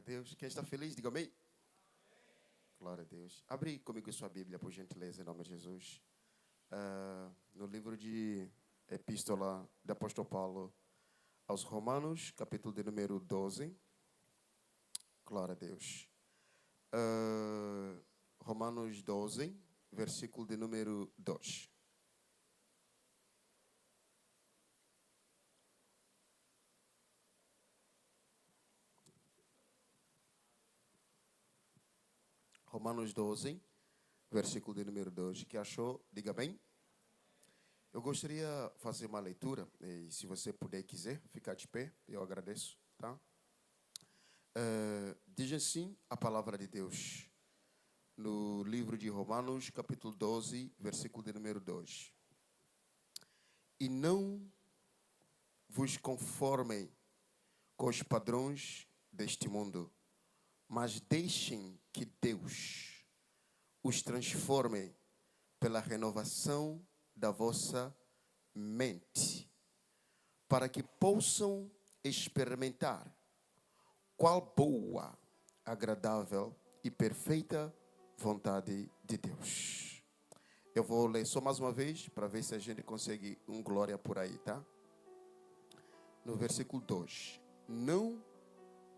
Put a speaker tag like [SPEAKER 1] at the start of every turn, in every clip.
[SPEAKER 1] Deus. Quem está feliz, diga amém. Glória a Deus. Abre comigo sua Bíblia, por gentileza, em nome de Jesus. No livro de Epístola do Apóstolo Paulo aos Romanos, capítulo de número 12. Glória a Deus. Romanos 12, versículo de número 2. Romanos 12, versículo de número 2. Que achou? Diga bem. Eu gostaria de fazer uma leitura, e se você puder e quiser ficar de pé, eu agradeço, tá? Diz assim a palavra de Deus, no livro de Romanos, capítulo 12, versículo de número 2. E não vos conformem com os padrões deste mundo, mas deixem que Deus os transforme pela renovação da vossa mente, para que possam experimentar qual boa, agradável e perfeita vontade de Deus. Eu vou ler só mais uma vez, para ver se a gente consegue glória por aí, tá? No versículo 2. Não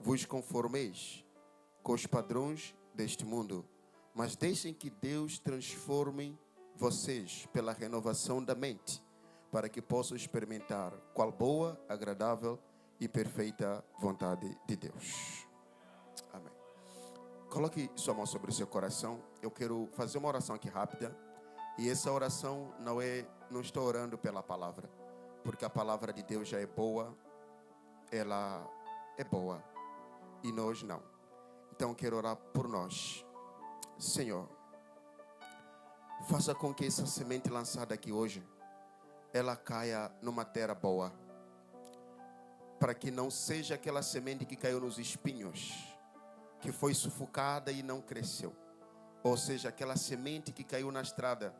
[SPEAKER 1] vos conformeis com os padrões deste mundo, mas deixem que Deus transforme vocês pela renovação da mente, para que possam experimentar qual boa, agradável e perfeita vontade de Deus. Amém. Coloque sua mão sobre o seu coração. Eu quero fazer uma oração aqui rápida. E essa oração não estou orando pela palavra, porque a palavra de Deus já é boa, ela é boa, e nós não. Então quero orar por nós. Senhor, faça com que essa semente lançada aqui hoje, ela caia numa terra boa, para que não seja aquela semente que caiu nos espinhos, que foi sufocada e não cresceu, ou seja, aquela semente que caiu na estrada,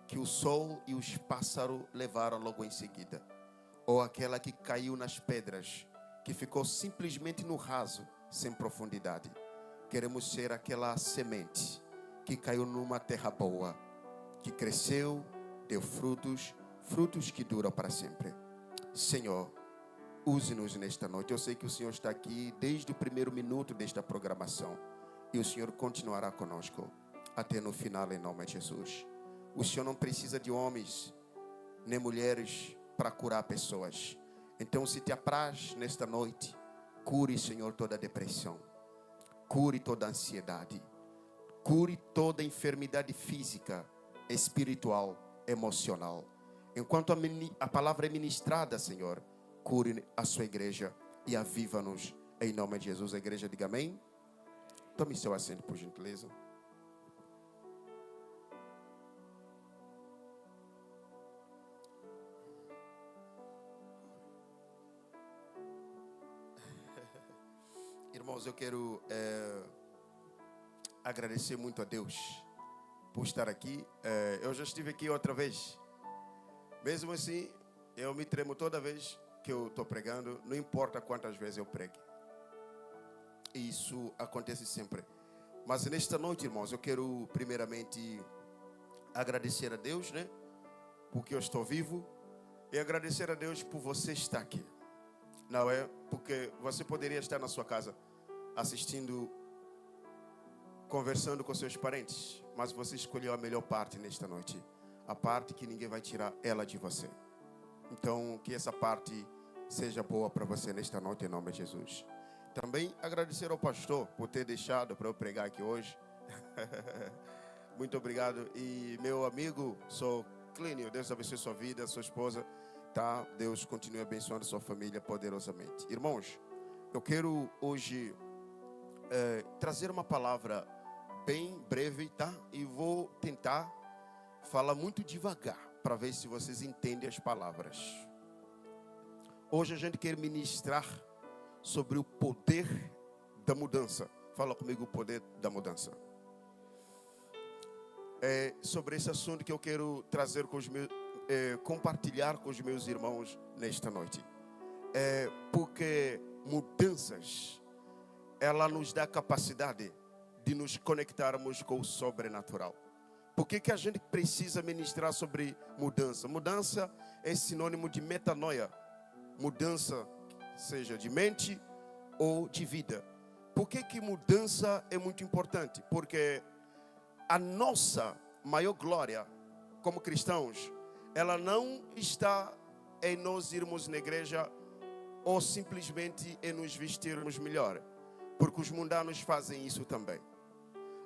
[SPEAKER 1] que o sol e os pássaros levaram logo em seguida, ou aquela que caiu nas pedras, que ficou simplesmente no raso, sem profundidade. Queremos ser aquela semente que caiu numa terra boa, que cresceu, deu frutos que duram para sempre. Senhor, use-nos nesta noite. Eu sei que o Senhor está aqui desde o primeiro minuto desta programação, e o Senhor continuará conosco até no final, em nome de Jesus. O Senhor não precisa de homens nem mulheres para curar pessoas. Então, se te apraz nesta noite, cure, Senhor, toda depressão, cure toda ansiedade, cure toda enfermidade física, espiritual, emocional. Enquanto a palavra é ministrada, Senhor, cure a sua igreja e aviva-nos em nome de Jesus. A igreja diga amém. Tome seu assento, por gentileza. Irmãos, eu quero agradecer muito a Deus por estar aqui. Eu já estive aqui outra vez. Mesmo assim, eu me tremo toda vez que eu estou pregando, não importa quantas vezes eu pregue. Isso acontece sempre. Mas nesta noite, irmãos, eu quero primeiramente agradecer a Deus, né? Porque eu estou vivo. E agradecer a Deus por você estar aqui. Não é? Porque você poderia estar na sua casa assistindo, conversando com seus parentes, mas você escolheu a melhor parte nesta noite, a parte que ninguém vai tirar ela de você. Então, que essa parte seja boa para você nesta noite, em nome de Jesus. Também agradecer ao pastor por ter deixado para eu pregar aqui hoje. Muito obrigado. E meu amigo, sou Clínio, Deus abençoe sua vida, sua esposa, tá? Deus continue abençoando sua família poderosamente. Irmãos, eu quero hoje trazer uma palavra bem breve, tá? E vou tentar falar muito devagar, para ver se vocês entendem as palavras. Hoje a gente quer ministrar sobre o poder da mudança. Fala comigo, o poder da mudança. É sobre esse assunto que eu quero trazer com os meus, compartilhar com os meus irmãos nesta noite. Porque mudanças ela nos dá a capacidade de nos conectarmos com o sobrenatural. Por que a gente precisa ministrar sobre mudança? Mudança é sinônimo de metanoia. Mudança, seja de mente ou de vida. Por que mudança é muito importante? Porque a nossa maior glória como cristãos, ela não está em nós irmos na igreja ou simplesmente em nos vestirmos melhor. Porque os mundanos fazem isso também.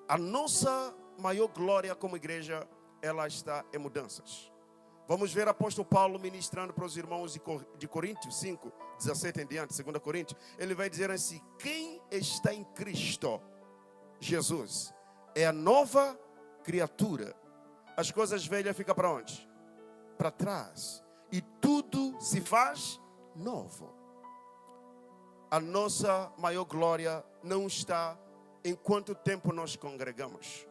[SPEAKER 1] A nossa maior glória como igreja, ela está em mudanças. Vamos ver o apóstolo Paulo ministrando para os irmãos de Coríntios 5, 17 em diante, 2 Coríntios. Ele vai dizer assim: quem está em Cristo Jesus é a nova criatura. As coisas velhas ficam para onde? Para trás. E tudo se faz novo. A nossa maior glória não está em quanto tempo nós congregamos,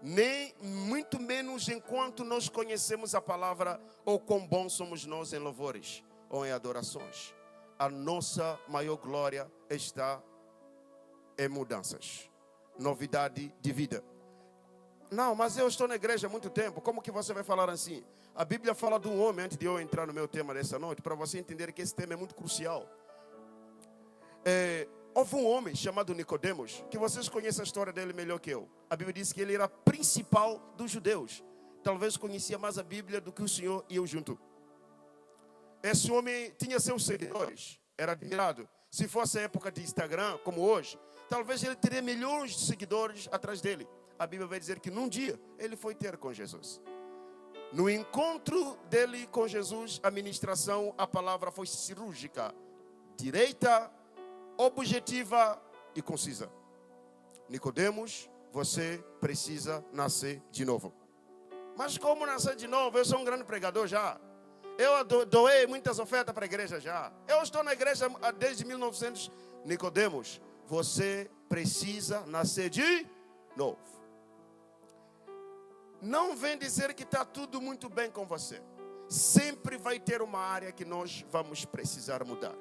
[SPEAKER 1] nem muito menos enquanto nós conhecemos a palavra ou quão bons somos nós em louvores ou em adorações. A nossa maior glória está em mudanças, novidade de vida. Não, mas eu estou na igreja há muito tempo, como que você vai falar assim? A Bíblia fala de um homem, antes de eu entrar no meu tema dessa noite, para você entender que esse tema é muito crucial. Houve um homem chamado Nicodemos, que vocês conhecem a história dele melhor que eu. A Bíblia diz que ele era principal dos judeus. Talvez conhecia mais a Bíblia do que o Senhor e eu junto. Esse homem tinha seus seguidores, era admirado. Se fosse a época de Instagram, como hoje, talvez ele teria milhões de seguidores atrás dele. A Bíblia vai dizer que num dia ele foi ter com Jesus. No encontro dele com Jesus, a ministração, a palavra foi cirúrgica, direita, objetiva e concisa. Nicodemos, você precisa nascer de novo. Mas como nascer de novo? Eu sou um grande pregador já. Eu doei muitas ofertas para a igreja já. Eu estou na igreja desde 1900. Nicodemos, você precisa nascer de novo. Não vem dizer que está tudo muito bem com você. Sempre vai ter uma área que nós vamos precisar mudar.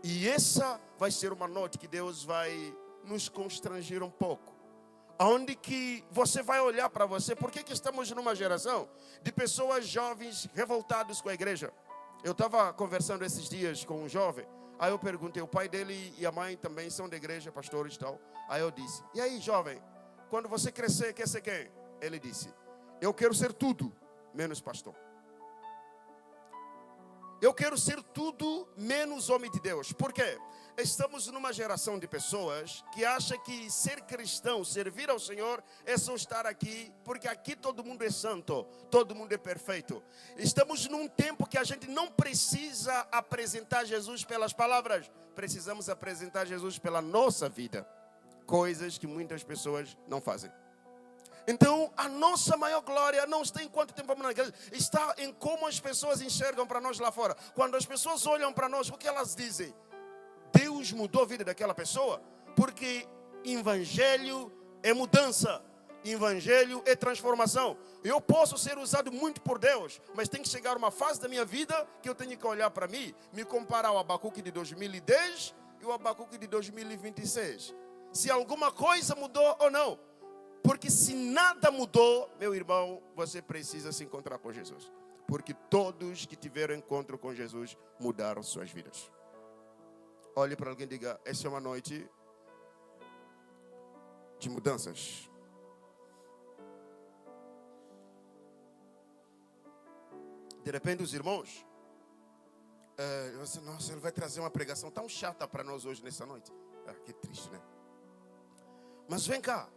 [SPEAKER 1] E essa vai ser uma noite que Deus vai nos constranger um pouco. Onde que você vai olhar para você. Por que estamos numa geração de pessoas jovens revoltadas com a igreja? Eu estava conversando esses dias com um jovem. Aí eu perguntei, o pai dele e a mãe também são da igreja, pastores e tal. Aí eu disse, e aí jovem, quando você crescer, quer ser quem? Ele disse, eu quero ser tudo, menos pastor. Eu quero ser tudo menos homem de Deus. Por quê? Estamos numa geração de pessoas que acham que ser cristão, servir ao Senhor, é só estar aqui, porque aqui todo mundo é santo, todo mundo é perfeito. Estamos num tempo que a gente não precisa apresentar Jesus pelas palavras, precisamos apresentar Jesus pela nossa vida. Coisas que muitas pessoas não fazem. Então, a nossa maior glória não está em quanto tempo vamos na igreja, está em como as pessoas enxergam para nós lá fora. Quando as pessoas olham para nós, o que elas dizem? Deus mudou a vida daquela pessoa, porque evangelho é mudança, evangelho é transformação. Eu posso ser usado muito por Deus, mas tem que chegar uma fase da minha vida que eu tenho que olhar para mim, me comparar ao Abacuque de 2010 e o Abacuque de 2026. Se alguma coisa mudou ou não. Porque se nada mudou, meu irmão, você precisa se encontrar com Jesus. Porque todos que tiveram encontro com Jesus mudaram suas vidas. Olhe para alguém e diga, essa é uma noite de mudanças. De repente os irmãos, nossa, ele vai trazer uma pregação tão chata para nós hoje nessa noite. Que triste, né? Mas vem cá.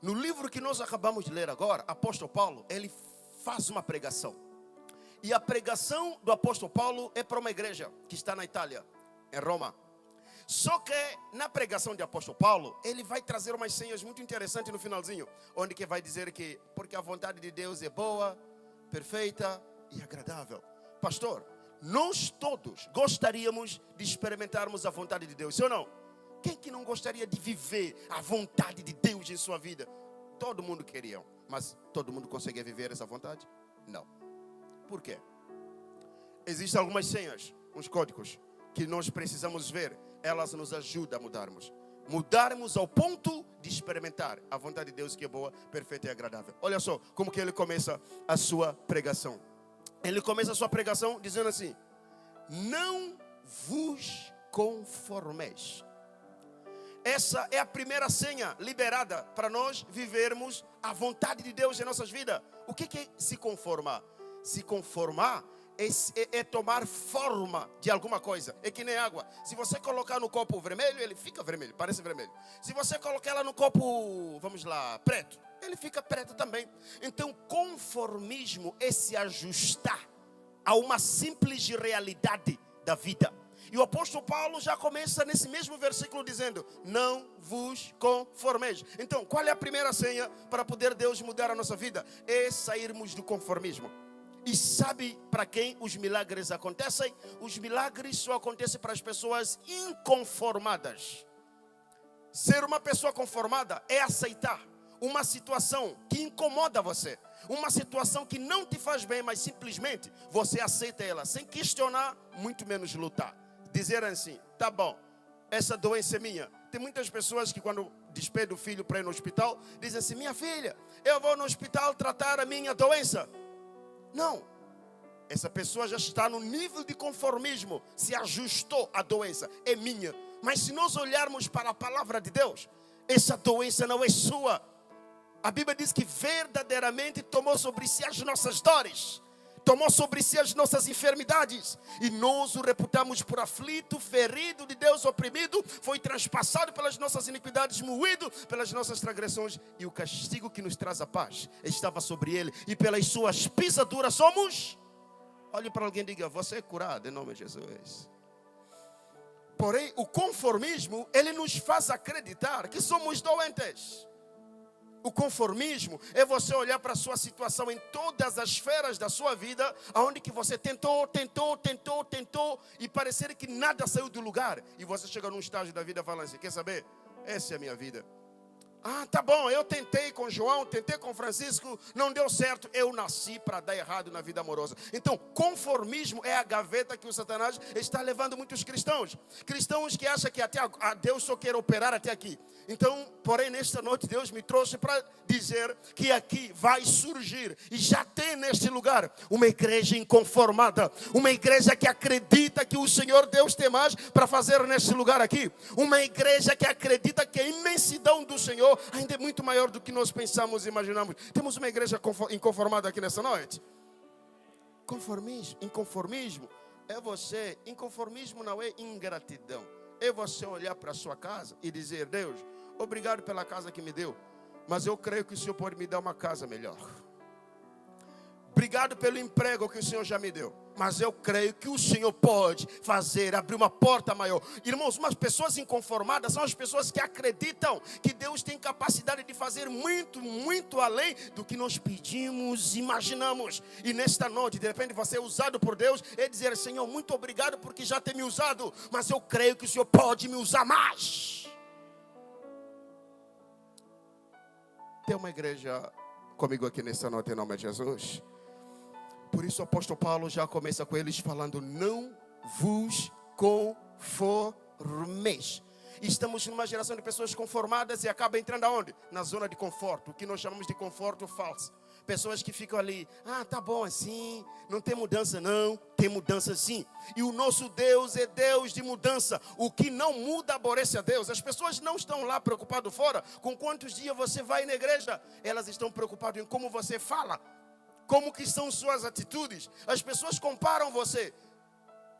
[SPEAKER 1] No livro que nós acabamos de ler agora, apóstolo Paulo, ele faz uma pregação. E a pregação do apóstolo Paulo é para uma igreja que está na Itália, em Roma. Só que na pregação de apóstolo Paulo, ele vai trazer umas senhas muito interessantes no finalzinho. Onde que vai dizer que, porque a vontade de Deus é boa, perfeita e agradável. Pastor, nós todos gostaríamos de experimentarmos a vontade de Deus, sim ou não? Quem que não gostaria de viver a vontade de Deus em sua vida? Todo mundo queria, mas todo mundo consegue viver essa vontade? Não. Por quê? Existem algumas senhas, uns códigos, que nós precisamos ver. Elas nos ajudam a mudarmos. Mudarmos ao ponto de experimentar a vontade de Deus, que é boa, perfeita e agradável. Olha só como que ele começa a sua pregação. Ele começa a sua pregação dizendo assim: não vos conformeis. Essa é a primeira senha liberada para nós vivermos a vontade de Deus em nossas vidas. O que é se conformar? Se conformar é tomar forma de alguma coisa. É que nem água. Se você colocar no copo vermelho, ele fica vermelho, parece vermelho. Se você colocar ela no copo, vamos lá, preto, ele fica preto também. Então, conformismo é se ajustar a uma simples realidade da vida. E o apóstolo Paulo já começa nesse mesmo versículo dizendo: não vos conformeis. Então, qual é a primeira senha para poder Deus mudar a nossa vida? É sairmos do conformismo. E sabe para quem os milagres acontecem? Os milagres só acontecem para as pessoas inconformadas. Ser uma pessoa conformada é aceitar uma situação que incomoda você, uma situação que não te faz bem, mas simplesmente você aceita ela, sem questionar, muito menos lutar. Dizer assim: tá bom, essa doença é minha. Tem muitas pessoas que quando despedem o filho para ir no hospital, dizem assim: minha filha, eu vou no hospital tratar a minha doença. Não, essa pessoa já está no nível de conformismo, se ajustou à doença, é minha. Mas se nós olharmos para a palavra de Deus, essa doença não é sua. A Bíblia diz que verdadeiramente tomou sobre si as nossas dores, tomou sobre si as nossas enfermidades, e nós o reputamos por aflito, ferido de Deus, oprimido, foi transpassado pelas nossas iniquidades, moído pelas nossas transgressões, e o castigo que nos traz a paz estava sobre ele, e pelas suas pisaduras somos. Olhe para alguém e diga: você é curado em nome de Jesus. Porém, o conformismo, ele nos faz acreditar que somos doentes. O conformismo é você olhar para a sua situação em todas as esferas da sua vida, onde que você tentou, e parecer que nada saiu do lugar. E você chega num estágio da vida falando assim: quer saber? Essa é a minha vida. Ah, tá bom, eu tentei com João, tentei com Francisco, não deu certo. Eu nasci para dar errado na vida amorosa. Então, conformismo é a gaveta que o Satanás está levando muitos cristãos. Cristãos que acham que até Deus só quer operar até aqui. Então, porém, nesta noite Deus me trouxe para dizer que aqui vai surgir, e já tem neste lugar, uma igreja inconformada. Uma igreja que acredita que o Senhor Deus tem mais para fazer neste lugar aqui. Uma igreja que acredita que a imensidão do Senhor ainda é muito maior do que nós pensamos e imaginamos. Temos uma igreja inconformada aqui nessa noite. Inconformismo é você. Inconformismo não é ingratidão. É você olhar para a sua casa e dizer: Deus, obrigado pela casa que me deu, mas eu creio que o Senhor pode me dar uma casa melhor. Obrigado pelo emprego que o Senhor já me deu, mas eu creio que o Senhor pode abrir uma porta maior. Irmãos, umas pessoas inconformadas são as pessoas que acreditam que Deus tem capacidade de fazer muito, muito além do que nós pedimos, imaginamos. E nesta noite, de repente você é usado por Deus, é dizer: Senhor, muito obrigado porque já tem me usado, mas eu creio que o Senhor pode me usar mais. Tem uma igreja comigo aqui nesta noite em nome de Jesus. Por isso o apóstolo Paulo já começa com eles falando: não vos conformeis. Estamos numa geração de pessoas conformadas e acaba entrando aonde? Na zona de conforto, o que nós chamamos de conforto falso. Pessoas que ficam ali: ah, tá bom assim, não tem mudança não, tem mudança sim. E o nosso Deus é Deus de mudança. O que não muda aborrece a Deus. As pessoas não estão lá preocupadas fora com quantos dias você vai na igreja. Elas estão preocupadas em como você fala, como que são suas atitudes. As pessoas comparam você.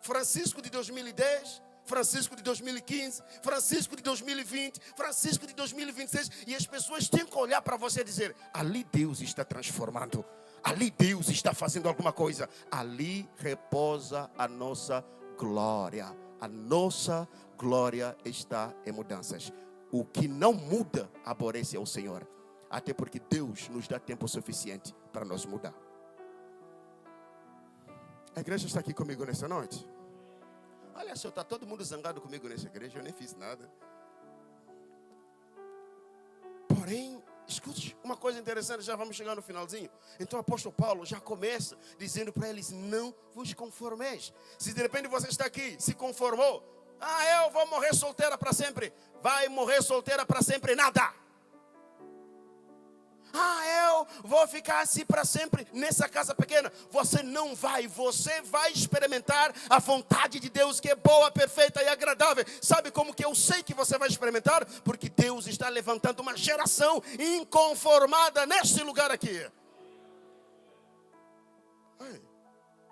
[SPEAKER 1] Francisco de 2010, Francisco de 2015, Francisco de 2020, Francisco de 2026. E as pessoas têm que olhar para você e dizer: ali Deus está transformando, ali Deus está fazendo alguma coisa. Ali reposa a nossa glória. A nossa glória está em mudanças. O que não muda aborrece ao Senhor. Até porque Deus nos dá tempo suficiente para nós mudar. A igreja está aqui comigo nessa noite? Olha só, está todo mundo zangado comigo nessa igreja, eu nem fiz nada. Porém, escute uma coisa interessante, já vamos chegar no finalzinho. Então o apóstolo Paulo já começa dizendo para eles: não vos conformeis. Se de repente você está aqui, se conformou: ah, eu vou morrer solteira para sempre. vai morrer solteira para sempre, nada. Eu vou ficar assim para sempre nessa casa pequena. Você não vai, você vai experimentar a vontade de Deus, que é boa, perfeita e agradável. Sabe como que eu sei que você vai experimentar? Porque Deus está levantando uma geração inconformada neste lugar aqui.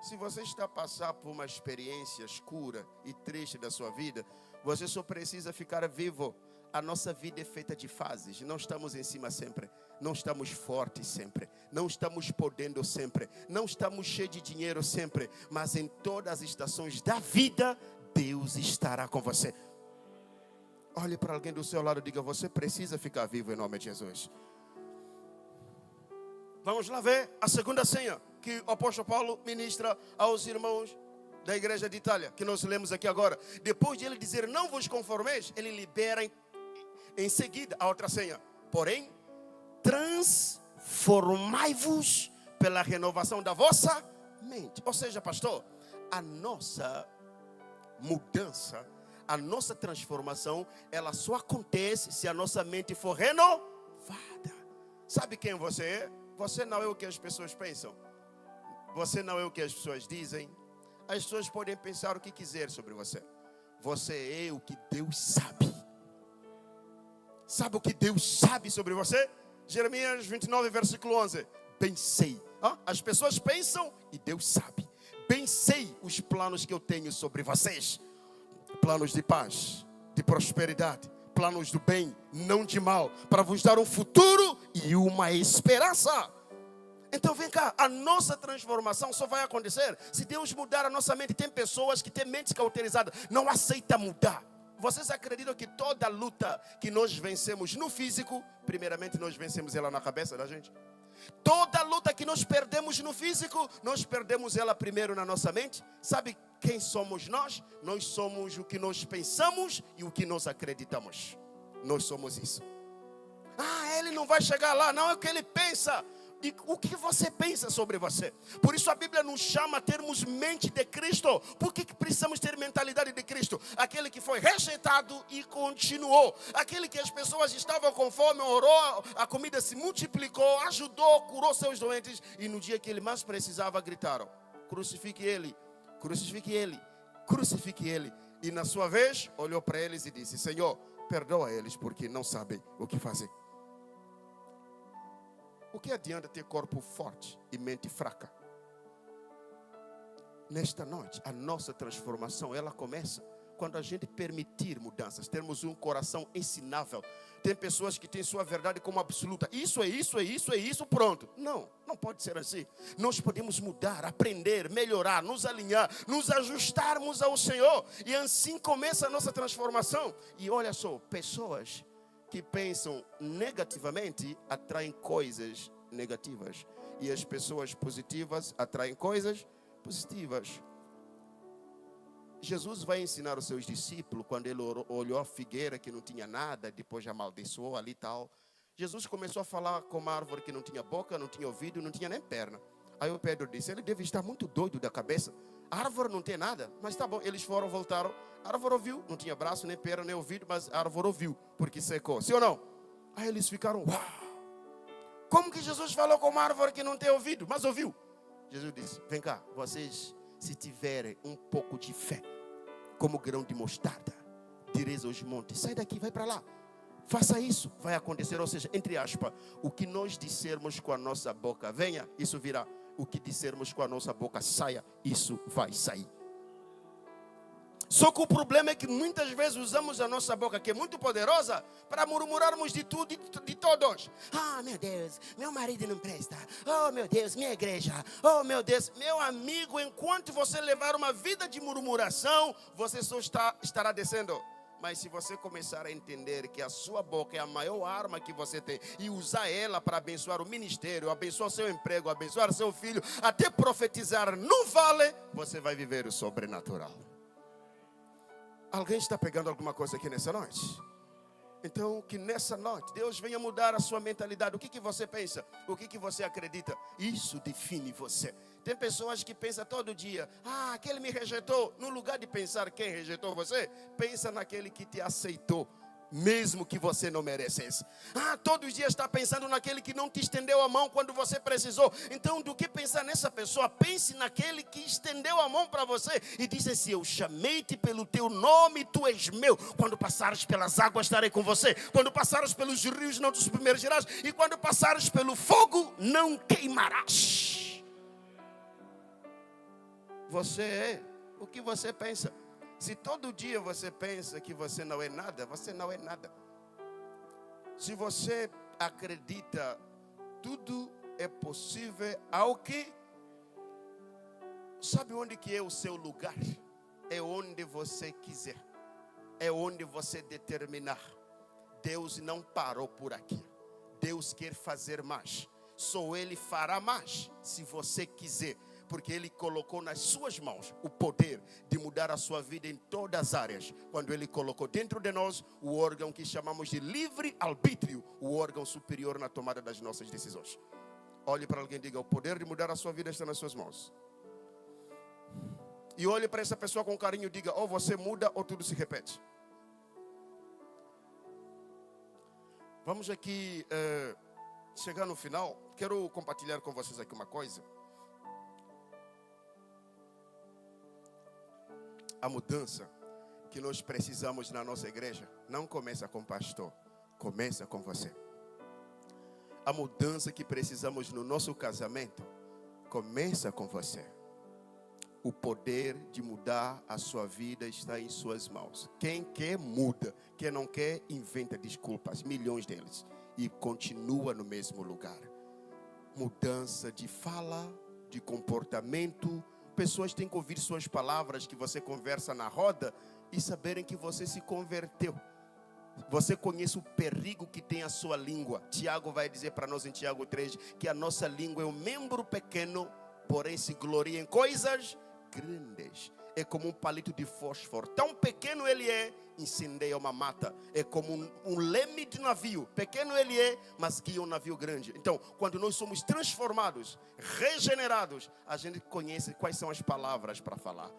[SPEAKER 1] Se você está a passar por uma experiência escura e triste da sua vida, você só precisa ficar vivo. A nossa vida é feita de fases. Não estamos em cima sempre. Não estamos fortes sempre. Não estamos podendo sempre. Não estamos cheios de dinheiro sempre. Mas em todas as estações da vida, Deus estará com você. Olhe para alguém do seu lado e diga: você precisa ficar vivo em nome de Jesus. Vamos lá ver a segunda senha que o apóstolo Paulo ministra aos irmãos da igreja de Itália, que nós lemos aqui agora. Depois de ele dizer: não vos conformeis, ele libera em seguida a outra senha. Porém, transformai-vos pela renovação da vossa mente. Ou seja, pastor, a nossa mudança, a nossa transformação, ela só acontece se a nossa mente for renovada. Sabe quem você é? Você não é o que as pessoas pensam. Você não é o que as pessoas dizem. As pessoas podem pensar o que quiser sobre você. Você é o que Deus sabe. Sabe o que Deus sabe sobre você? Jeremias 29, versículo 11. Bem sei. As pessoas pensam e Deus sabe. Bem sei os planos que eu tenho sobre vocês. Planos de paz, de prosperidade, planos do bem, não de mal, para vos dar um futuro e uma esperança. Então vem cá, a nossa transformação só vai acontecer se Deus mudar a nossa mente. Tem pessoas que têm mentes cauterizadas, não aceitam mudar. Vocês acreditam que toda luta que nós vencemos no físico, primeiramente nós vencemos ela na cabeça da gente? Toda luta que nós perdemos no físico, nós perdemos ela primeiro na nossa mente. Sabe quem somos nós? Nós somos o que nós pensamos e o que nós acreditamos. Nós somos isso. Ele não vai chegar lá, não é o que ele pensa. E o que você pensa sobre você? Por isso a Bíblia nos chama a termos mente de Cristo. Por que precisamos ter mentalidade de Cristo? Aquele que foi rejeitado e continuou. Aquele que as pessoas estavam com fome, orou, a comida se multiplicou, ajudou, curou seus doentes. E no dia que ele mais precisava, gritaram: crucifique ele, crucifique ele, crucifique ele. E na sua vez, olhou para eles e disse: Senhor, perdoa eles porque não sabem o que fazer. O que adianta ter corpo forte e mente fraca? Nesta noite, a nossa transformação, ela começa quando a gente permitir mudanças. Termos um coração ensinável. Tem pessoas que têm sua verdade como absoluta. Isso é isso, é isso, é isso, pronto. Não pode ser assim. Nós podemos mudar, aprender, melhorar, nos alinhar, nos ajustarmos ao Senhor. E assim começa a nossa transformação. E olha só, pessoas que pensam negativamente atraem coisas negativas. E as pessoas positivas atraem coisas positivas. Jesus vai ensinar os seus discípulos, quando ele olhou a figueira que não tinha nada, depois amaldiçoou ali e tal. Jesus começou a falar com uma árvore que não tinha boca, não tinha ouvido, não tinha nem perna. Aí o Pedro disse: ele deve estar muito doido da cabeça. A árvore não tem nada, mas tá bom. Eles voltaram. A árvore ouviu, não tinha braço, nem perna, nem ouvido, mas a árvore ouviu, porque secou. Sim ou não? Aí eles ficaram: uau! Como que Jesus falou com uma árvore que não tem ouvido, mas ouviu? Jesus disse: vem cá, vocês, se tiverem um pouco de fé, como grão de mostarda, direis aos montes: sai daqui, vai para lá. Faça isso, vai acontecer. Ou seja, entre aspas, o que nós dissermos com a nossa boca venha, isso virá. O que dissermos com a nossa boca saia, isso vai sair. Só que o problema é que muitas vezes usamos a nossa boca, que é muito poderosa, para murmurarmos de tudo e de todos. Meu Deus, meu marido não presta. Oh meu Deus, minha igreja. Oh meu Deus, meu amigo, enquanto você levar uma vida de murmuração, você só estará descendo. Mas se você começar a entender que a sua boca é a maior arma que você tem, e usar ela para abençoar o ministério, abençoar seu emprego, abençoar seu filho, até profetizar no vale, você vai viver o sobrenatural. Alguém está pegando alguma coisa aqui nessa noite? Então, que nessa noite Deus venha mudar a sua mentalidade. O que você pensa? O que você acredita? Isso define você. Tem pessoas que pensam todo dia: aquele me rejeitou. No lugar de pensar quem rejeitou você, pensa naquele que te aceitou. mesmo que você não merecesse. Todos os dias está pensando naquele que não te estendeu a mão quando você precisou. Então, do que pensar nessa pessoa, pense naquele que estendeu a mão para você e disse assim: eu chamei-te pelo teu nome, tu és meu. Quando passares pelas águas, estarei com você. Quando passares pelos rios, não te submergirás. E quando passares pelo fogo, não queimarás. Você é o que você pensa. Se todo dia você pensa que você não é nada, você não é nada. Se você acredita, tudo é possível ao que... Sabe onde que é o seu lugar? É onde você quiser. É onde você determinar. Deus não parou por aqui. Deus quer fazer mais. Só Ele fará mais se você quiser. Porque Ele colocou nas suas mãos o poder de mudar a sua vida em todas as áreas. Quando Ele colocou dentro de nós o órgão que chamamos de livre-arbítrio, o órgão superior na tomada das nossas decisões. Olhe para alguém e diga: o poder de mudar a sua vida está nas suas mãos. E olhe para essa pessoa com carinho e diga: ou você muda ou tudo se repete. Vamos aqui chegar no final. Quero compartilhar com vocês aqui uma coisa. A mudança que nós precisamos na nossa igreja não começa com o pastor, começa com você. A mudança que precisamos no nosso casamento começa com você. O poder de mudar a sua vida está em suas mãos. Quem quer, muda. Quem não quer, inventa desculpas, milhões deles, e continua no mesmo lugar. Mudança de fala, de comportamento. Pessoas têm que ouvir suas palavras que você conversa na roda e saberem que você se converteu. Você conhece o perigo que tem a sua língua. Tiago vai dizer para nós em Tiago 3 que a nossa língua é um membro pequeno, porém se gloria em coisas grandes. É como um palito de fósforo. Tão pequeno ele é, incendeia uma mata. É como um leme de navio. Pequeno ele é, mas guia um navio grande. Então, quando nós somos transformados, regenerados, a gente conhece quais são as palavras para falar.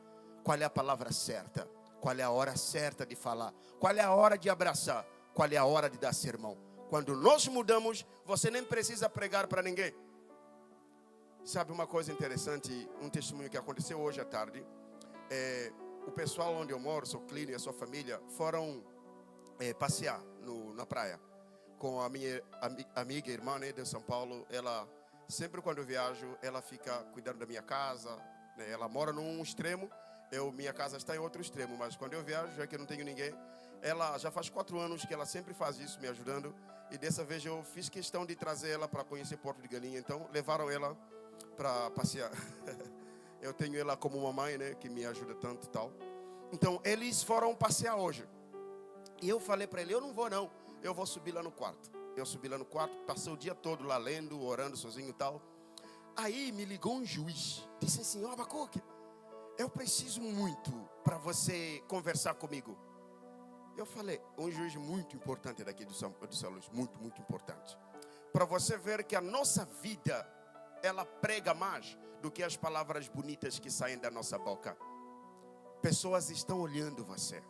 [SPEAKER 1] Qual é a palavra certa? Qual é a hora certa de falar? Qual é a hora de abraçar? Qual é a hora de dar sermão? Quando nós mudamos, você nem precisa pregar para ninguém. Sabe uma coisa interessante? Um testemunho que aconteceu hoje à tarde. O pessoal onde eu moro, seu Clínio e a sua família, foram passear na praia com a minha amiga, irmã, né, de São Paulo. Ela, sempre quando eu viajo, ela fica cuidando da minha casa, né? Ela mora num extremo, minha casa está em outro extremo, mas quando eu viajo, já que eu não tenho ninguém, ela já faz 4 anos que ela sempre faz isso, me ajudando. E dessa vez eu fiz questão de trazer ela para conhecer Porto de Galinha, então levaram ela para passear. Eu tenho ela como mamãe, né, que me ajuda tanto e tal. Então, eles foram passear hoje. E eu falei para ele: eu não vou não, eu vou subir lá no quarto. Eu subi lá no quarto, passei o dia todo lá lendo, orando sozinho e tal. Aí me ligou um juiz, disse assim: ó, Abacuque, eu preciso muito para você conversar comigo. Eu falei: um juiz muito importante daqui de São Luís, muito, muito importante. Para você ver que a nossa vida, ela prega mais do que as palavras bonitas que saem da nossa boca. Pessoas estão olhando você.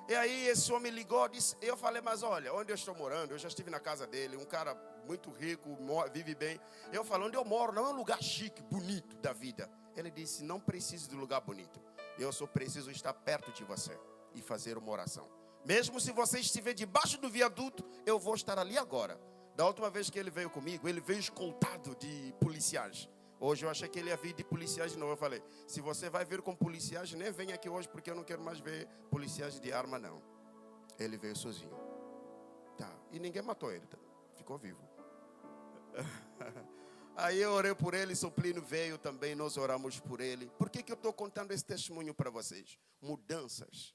[SPEAKER 1] E aí esse homem ligou, disse, eu falei: mas olha, onde eu estou morando, eu já estive na casa dele, um cara muito rico, vive bem. Eu falei: onde eu moro não é um lugar chique, bonito da vida. Ele disse: não preciso de lugar bonito, eu só preciso estar perto de você e fazer uma oração. Mesmo se você estiver debaixo do viaduto, eu vou estar ali agora. Da última vez que ele veio comigo, ele veio escoltado de policiais. Hoje eu achei que ele ia vir de policiais de novo. Eu falei: se você vai vir com policiais, nem venha aqui hoje, porque eu não quero mais ver policiais de arma, não. Ele veio sozinho. Tá. E ninguém matou ele, tá? Ficou vivo. Aí eu orei por ele, seu Plínio veio também, nós oramos por ele. Por que eu estou contando esse testemunho para vocês? Mudanças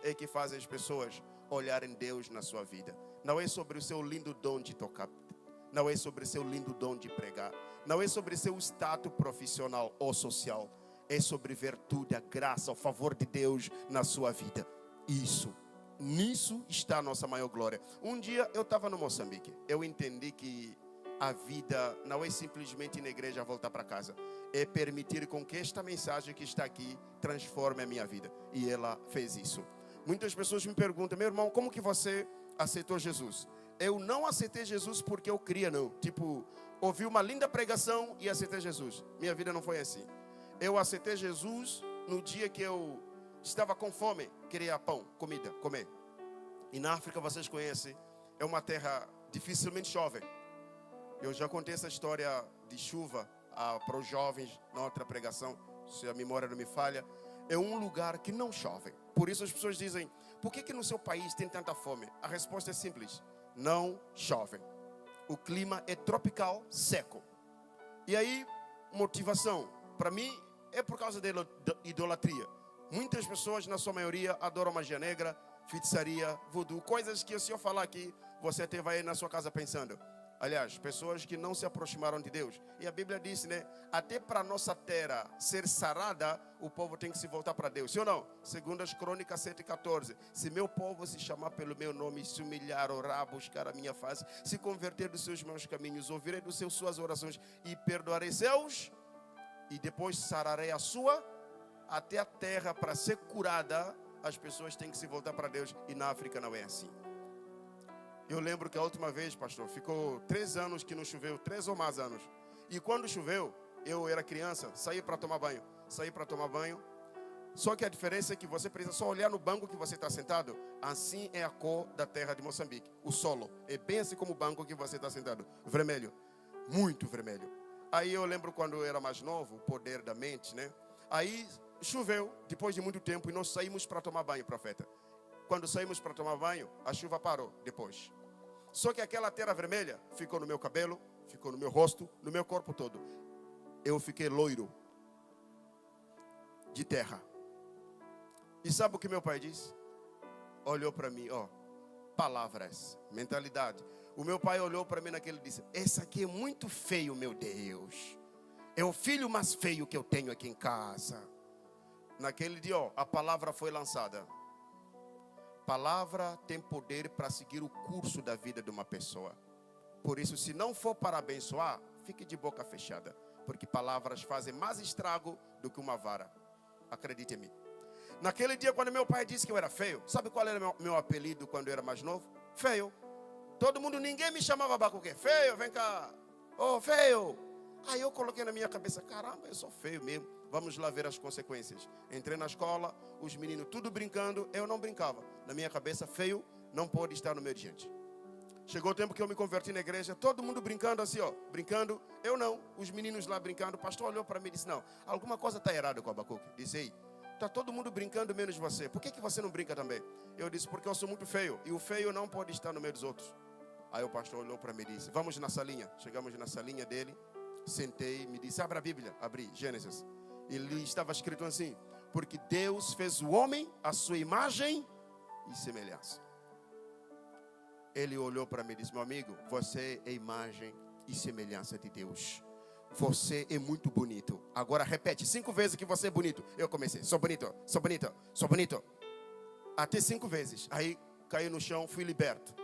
[SPEAKER 1] é que fazem as pessoas olharem Deus na sua vida. Não é sobre o seu lindo dom de tocar, não é sobre o seu lindo dom de pregar, não é sobre seu status profissional ou social. É sobre virtude, a graça, o favor de Deus na sua vida. Nisso está a nossa maior glória. Um dia eu estava no Moçambique. Eu entendi que a vida não é simplesmente ir na igreja voltar para casa. É permitir com que esta mensagem que está aqui transforme a minha vida. E ela fez isso. Muitas pessoas me perguntam, meu irmão, como que você aceitou Jesus? Eu não aceitei Jesus porque eu queria, não. Tipo, ouvi uma linda pregação e aceitei Jesus. Minha vida não foi assim. Eu aceitei Jesus no dia que eu estava com fome, queria pão, comida, comer. E na África, vocês conhecem, é uma terra dificilmente chove. Eu já contei essa história de chuva para os jovens na outra pregação, se a memória não me falha. É um lugar que não chove. Por isso as pessoas dizem, por que no seu país tem tanta fome? A resposta é simples, não chove. O clima é tropical, seco. E aí, motivação, para mim, é por causa da idolatria. Muitas pessoas, na sua maioria, adoram magia negra, feitiçaria, voodoo, coisas que se eu falar aqui, você até vai na sua casa pensando. Aliás, pessoas que não se aproximaram de Deus. E a Bíblia diz, né? Até para a nossa terra ser sarada, o povo tem que se voltar para Deus. Sim ou não? Segundo as Crônicas 7:14. Se meu povo se chamar pelo meu nome, se humilhar, orar, buscar a minha face, se converter dos seus maus caminhos, ouvirei dos seus suas orações e perdoarei seus, e depois sararei a sua, até a terra para ser curada, as pessoas têm que se voltar para Deus. E na África não é assim. Eu lembro que a última vez, pastor, ficou 3 anos que não choveu, 3 ou mais anos. E quando choveu, eu era criança, saí para tomar banho. Só que a diferença é que você precisa só olhar no banco que você está sentado. Assim é a cor da terra de Moçambique. O solo é bem assim como o banco que você está sentado. Vermelho, muito vermelho. Aí eu lembro quando eu era mais novo, o poder da mente, né? Aí choveu, depois de muito tempo, e nós saímos para tomar banho, profeta. Quando saímos para tomar banho, a chuva parou depois. Só que aquela terra vermelha ficou no meu cabelo, ficou no meu rosto, no meu corpo todo. Eu fiquei loiro de terra. E sabe o que meu pai disse? Olhou para mim, palavras, mentalidade. O meu pai olhou para mim naquele e disse, esse aqui é muito feio, meu Deus. É o filho mais feio que eu tenho aqui em casa. Naquele dia, a palavra foi lançada. Palavra tem poder para seguir o curso da vida de uma pessoa. Por isso, se não for para abençoar, fique de boca fechada. Porque palavras fazem mais estrago do que uma vara. Acredite em mim. Naquele dia, quando meu pai disse que eu era feio, sabe qual era meu apelido quando eu era mais novo? Feio. Todo mundo, ninguém me chamava Bacuque. Feio, vem cá. Feio. Aí eu coloquei na minha cabeça, caramba, eu sou feio mesmo. Vamos lá ver as consequências. Entrei na escola, os meninos tudo brincando, eu não brincava. Na minha cabeça, feio não pode estar no meio de gente. Chegou o tempo que eu me converti na igreja, todo mundo brincando assim, brincando. Eu não, os meninos lá brincando. O pastor olhou para mim e disse, não, alguma coisa está errada com o Abacuque. Disse, ei, está todo mundo brincando menos você. Por que você não brinca também? Eu disse, porque eu sou muito feio. E o feio não pode estar no meio dos outros. Aí o pastor olhou para mim e disse, vamos na salinha. Chegamos na salinha dele, sentei, me disse, abra a Bíblia. Abri, Gênesis. Ele estava escrito assim, porque Deus fez o homem à sua imagem e semelhança. Ele olhou para mim e disse, meu amigo, você é imagem e semelhança de Deus. Você é muito bonito. Agora repete 5 vezes que você é bonito. Eu comecei, sou bonito, sou bonito, sou bonito. Até 5 vezes. Aí caí no chão, fui liberto.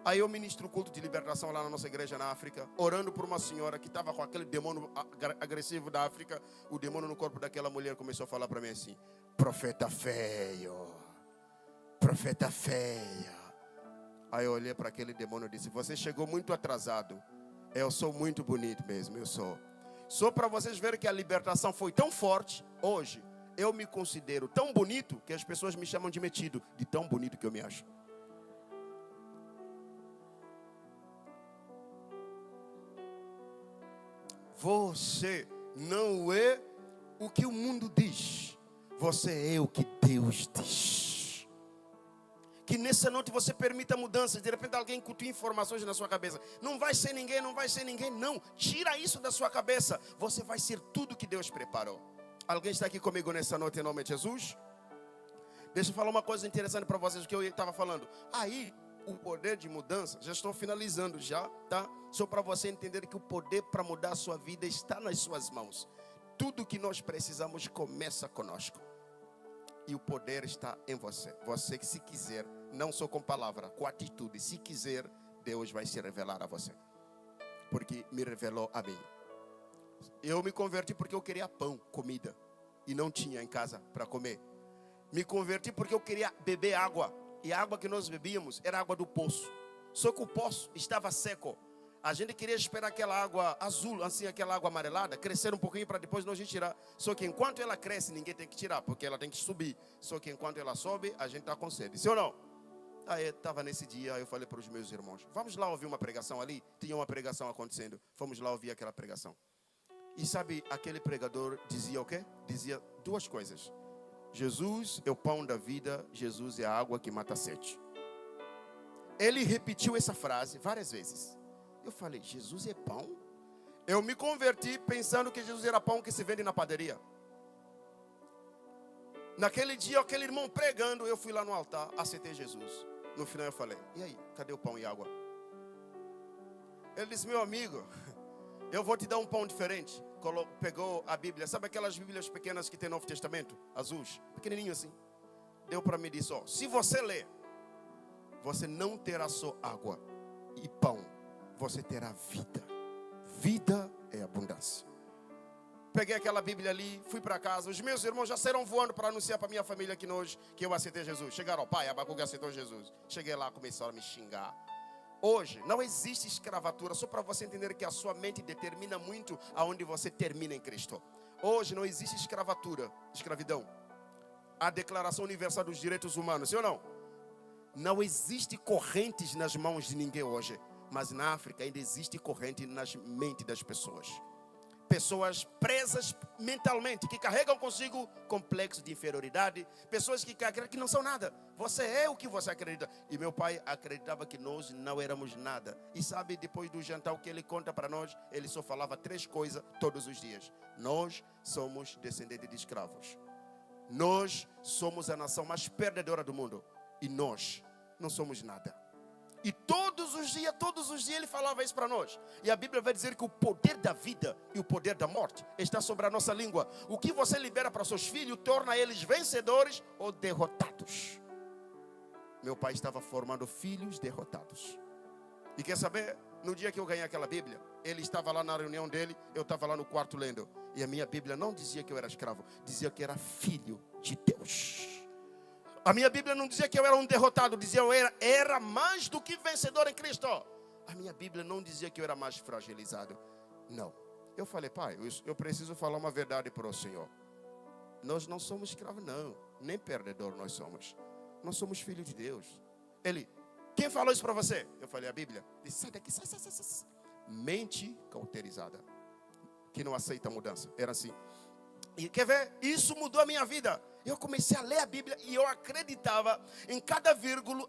[SPEAKER 1] Aí eu ministro o culto de libertação lá na nossa igreja na África, orando por uma senhora que estava com aquele demônio agressivo da África. O demônio no corpo daquela mulher começou a falar para mim assim, profeta feio, profeta feia. Aí eu olhei para aquele demônio e disse, você chegou muito atrasado. Eu sou muito bonito mesmo, eu sou. Só para vocês verem que a libertação foi tão forte, hoje eu me considero tão bonito que as pessoas me chamam de metido, de tão bonito que eu me acho. Você não é o que o mundo diz. Você é o que Deus diz. Que nessa noite você permita mudanças. De repente alguém cultua informações na sua cabeça. Não vai ser ninguém, não vai ser ninguém. Não, tira isso da sua cabeça. Você vai ser tudo que Deus preparou. Alguém está aqui comigo nessa noite em nome de Jesus? Deixa eu falar uma coisa interessante para vocês, o que eu estava falando. Aí, o poder de mudança, já estou finalizando já, tá? Só para você entender que o poder para mudar a sua vida está nas suas mãos. Tudo que nós precisamos começa conosco. E o poder está em você. Você que se quiser, não só com palavra, com atitude, se quiser, Deus vai se revelar a você. Porque me revelou a mim. Eu me converti porque eu queria pão, comida. E não tinha em casa para comer. Me converti porque eu queria beber água. E a água que nós bebíamos era água do poço. Só que o poço estava seco. A gente queria esperar aquela água azul, assim, aquela água amarelada, crescer um pouquinho para depois nós tirar. Só que enquanto ela cresce, ninguém tem que tirar, porque ela tem que subir. Só que enquanto ela sobe, a gente está com sede. Sim ou não? Aí estava nesse dia, eu falei para os meus irmãos, vamos lá ouvir uma pregação ali. Tinha uma pregação acontecendo. Fomos lá ouvir aquela pregação. E sabe, aquele pregador dizia o quê? Dizia duas coisas. Jesus é o pão da vida, Jesus é a água que mata a sede. Ele repetiu essa frase várias vezes. Eu falei, Jesus é pão? Eu me converti pensando que Jesus era pão que se vende na padaria. Naquele dia, aquele irmão pregando, eu fui lá no altar, aceitei Jesus. No final eu falei, e aí, cadê o pão e água? Ele disse, meu amigo, eu vou te dar um pão diferente. Pegou a Bíblia, sabe aquelas Bíblias pequenas que tem no Novo Testamento? Azuis, pequenininho assim. Deu para mim e disse, se você ler, você não terá só água e pão, você terá vida. Vida é abundância. Peguei aquela Bíblia ali, fui para casa. Os meus irmãos já saíram voando para anunciar para minha família que eu aceitei Jesus. Chegaram, pai, Abacuque aceitou Jesus. Cheguei lá, começaram a me xingar. Hoje, não existe escravatura, só para você entender que a sua mente determina muito aonde você termina em Cristo. Hoje não existe escravidão. A Declaração Universal dos Direitos Humanos, sim ou não? Não existe correntes nas mãos de ninguém hoje. Mas na África ainda existe corrente nas mentes das pessoas. Pessoas presas mentalmente, que carregam consigo complexo de inferioridade. Pessoas que acreditam que não são nada. Você é o que você acredita. E meu pai acreditava que nós não éramos nada. E sabe, depois do jantar, o que ele conta para nós? Ele só falava 3 coisas todos os dias. Nós somos descendentes de escravos. Nós somos a nação mais perdedora do mundo. E nós não somos nada. E todos os dias ele falava isso para nós. E a Bíblia vai dizer que o poder da vida e o poder da morte está sobre a nossa língua. O que você libera para seus filhos torna eles vencedores ou derrotados. Meu pai estava formando filhos derrotados. E quer saber? No dia que eu ganhei aquela Bíblia, ele estava lá na reunião dele, eu estava lá no quarto lendo. E a minha Bíblia não dizia que eu era escravo, dizia que era filho de Deus. A minha Bíblia não dizia que eu era um derrotado, dizia que eu era mais do que vencedor em Cristo. A minha Bíblia não dizia que eu era mais fragilizado. Não. Eu falei, pai, eu preciso falar uma verdade para o Senhor. Nós não somos escravos, não. Nem perdedor nós somos. Nós somos filhos de Deus. Ele, quem falou isso para você? Eu falei, a Bíblia. Ele disse, sai daqui, sai. Mente cauterizada, que não aceita mudança. Era assim. E quer ver? Isso mudou a minha vida. Eu comecei a ler a Bíblia e eu acreditava em cada vírgula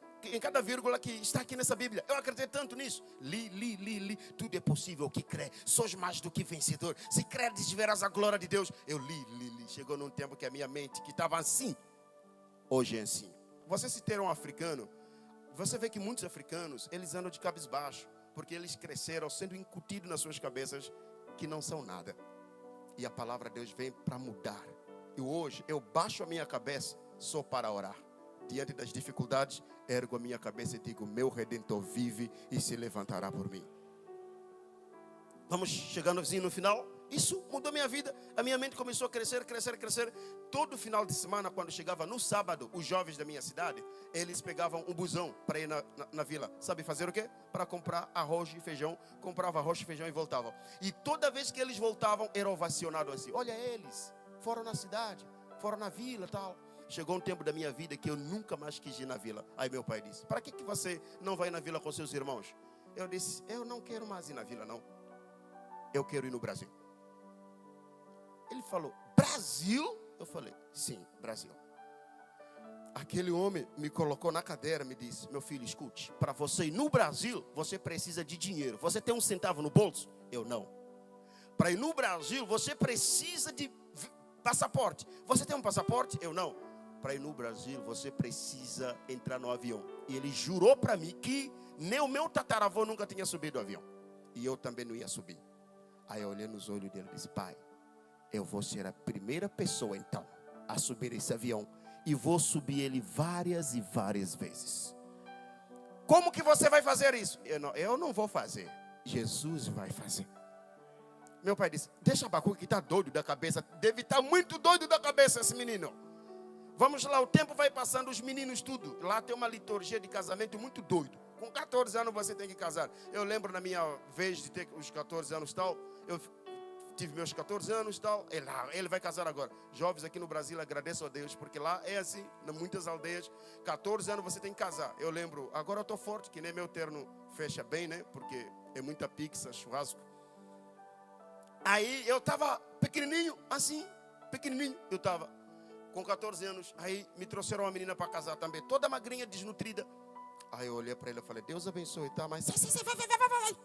[SPEAKER 1] que está aqui nessa Bíblia. Eu acreditei tanto nisso. Li. Tudo é possível que crê. Sois mais do que vencedor. Se credes, verás a glória de Deus. Eu li. Chegou num tempo que a minha mente, que estava assim, hoje é assim. Você se ter um africano, você vê que muitos africanos, eles andam de cabisbaixo, porque eles cresceram sendo incutidos nas suas cabeças que não são nada. E a palavra de Deus vem para mudar. E hoje eu baixo a minha cabeça só para orar. Diante das dificuldades, ergo a minha cabeça e digo, meu Redentor vive e se levantará por mim. Vamos chegando assim no final. Isso mudou minha vida. A minha mente começou a crescer. Todo final de semana, quando chegava no sábado, os jovens da minha cidade, eles pegavam um busão para ir na vila. Sabe fazer o quê? Para comprar arroz e feijão. Comprava arroz e feijão e voltavam. E toda vez que eles voltavam, eram ovacionados assim. Olha eles, foram na cidade, foram na vila, tal. Chegou um tempo da minha vida que eu nunca mais quis ir na vila. Aí meu pai disse, para que você não vai na vila com seus irmãos? Eu disse, eu não quero mais ir na vila, não. Eu quero ir no Brasil. Ele falou, Brasil? Eu falei, sim, Brasil. Aquele homem me colocou na cadeira, me disse, meu filho, escute, para você ir no Brasil, você precisa de dinheiro. Você tem um centavo no bolso? Eu não. Para ir no Brasil, você precisa de passaporte. Você tem um passaporte? Eu não. Para ir no Brasil, você precisa entrar no avião. E ele jurou para mim que nem o meu tataravô nunca tinha subido o avião. E eu também não ia subir. Aí eu olhei nos olhos dele e disse, pai, eu vou ser a primeira pessoa então a subir esse avião. E vou subir ele várias e várias vezes. Como que você vai fazer isso? Eu não vou fazer. Jesus vai fazer. Meu pai disse, deixa Abacuque que está doido da cabeça. Deve estar muito doido da cabeça esse menino. Vamos lá, o tempo vai passando, os meninos tudo. Lá tem uma liturgia de casamento muito doido. Com 14 anos você tem que casar. Eu lembro na minha vez de ter os 14 anos tal, eu tive meus 14 anos tal, ele vai casar agora. Jovens aqui no Brasil, agradeço a Deus, porque lá é assim, em muitas aldeias, 14 anos você tem que casar. Eu lembro, agora eu estou forte, que nem meu terno fecha bem, né? Porque é muita pizza, churrasco. Aí eu estava pequenininho, assim, pequenininho, eu estava com 14 anos. Aí me trouxeram uma menina para casar também, toda magrinha, desnutrida. Aí eu olhei para ele e falei, Deus abençoe, tá? Mas vai.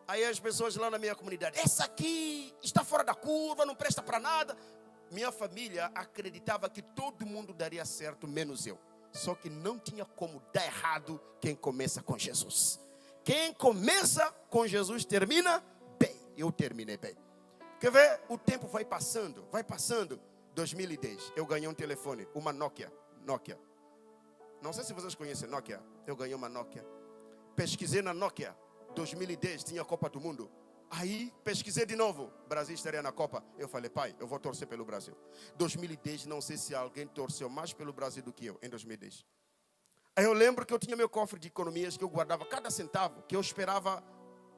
[SPEAKER 1] Aí as pessoas lá na minha comunidade, essa aqui está fora da curva, não presta para nada. Minha família acreditava que todo mundo daria certo, menos eu. Só que não tinha como dar errado quem começa com Jesus. Quem começa com Jesus termina bem. Eu terminei bem. Quer ver? O tempo vai passando. 2010, eu ganhei um telefone, uma Nokia. Não sei se vocês conhecem Nokia. Eu ganhei uma Nokia. Pesquisei na Nokia. 2010 tinha a Copa do Mundo. Aí pesquisei de novo. Brasil estaria na Copa. Eu falei, pai, eu vou torcer pelo Brasil. 2010, não sei se alguém torceu mais pelo Brasil do que eu, em 2010. Aí eu lembro que eu tinha meu cofre de economias, que eu guardava cada centavo, que eu esperava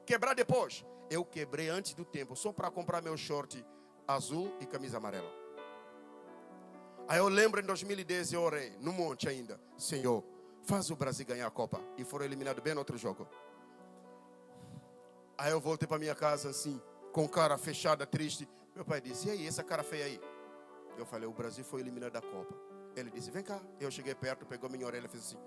[SPEAKER 1] quebrar depois. Eu quebrei antes do tempo, só para comprar meu short azul e camisa amarela. Aí eu lembro em 2010, eu orei, no monte ainda. Senhor, faz o Brasil ganhar a Copa. E foram eliminados bem no outro jogo. Aí eu voltei para minha casa assim, com cara fechada, triste. Meu pai disse, e aí, essa cara feia aí? Eu falei, o Brasil foi eliminado da Copa. Ele disse, vem cá. Eu cheguei perto, pegou minha orelha e fez assim.